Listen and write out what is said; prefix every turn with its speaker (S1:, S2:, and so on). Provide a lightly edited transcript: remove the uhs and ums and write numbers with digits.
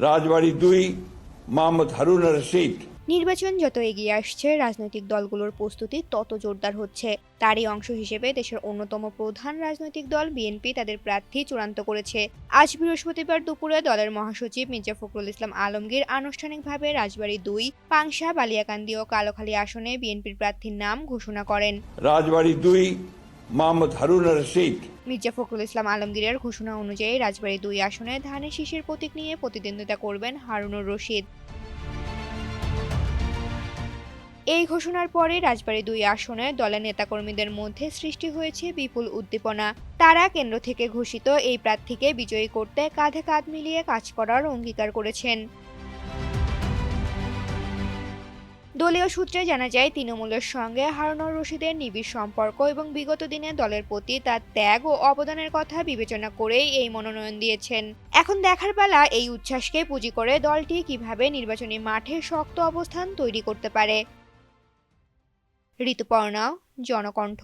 S1: রাজবাড়ী 2 মোহাম্মদ হারুন রশিদ।
S2: নির্বাচন যত এগিয়ে আসছে, রাজনৈতিক দলগুলোর প্রস্তুতি তত জোরদার হচ্ছে। তারই অংশ হিসেবে দেশের অন্যতম প্রধান রাজনৈতিক দল বিএনপি তাদের প্রার্থী চূড়ান্ত করেছে। আজ বৃহস্পতিবার দুপুরে দলের মহাসচিব মির্জা ফখরুল ইসলাম আলমগীর আনুষ্ঠানিকভাবে রাজবাড়ী 2, পাংশা, বালিয়াকান্দি ও কালোখালী আসনে বিএনপির প্রার্থীর নাম ঘোষণা করেন।
S1: রাজবাড়ী 2 মোহাম্মদ হারুন রশিদ।
S2: মির্জা ফখরুল ইসলাম আলমগীরের ঘোষণা অনুযায়ী রাজবাড়ী 2 আসনে ধানের শীষের প্রতীক নিয়ে প্রতিদ্বন্দ্বিতা করবেন হারুনুর রশিদ। এই ঘোষণার পরে রাজবাড়ী 2 আসনে দলের নেতাকর্মীদের মধ্যে সৃষ্টি হয়েছে বিপুল উদ্দীপনা। তারা কেন্দ্র থেকে ঘোষিত এই প্রার্থীকে বিজয়ী করতে কাঁধে কাঁধ মিলিয়ে কাজ করার অঙ্গীকার করেছেন। দলীয় সূত্রে জানা যায়, তৃণমূলের সঙ্গে হারুনুর রশিদের নিবিড় সম্পর্ক এবং বিগত দিনে দলের প্রতি তার ত্যাগ ও অবদানের কথা বিবেচনা করেই এই মনোনয়ন দিয়েছেন। এখন দেখার পালা এই উচ্ছ্বাসকে পুঁজি করে দলটি কিভাবে নির্বাচনী মাঠে শক্ত অবস্থান তৈরি করতে পারে। ঋতুপর্ণা, জনকণ্ঠ।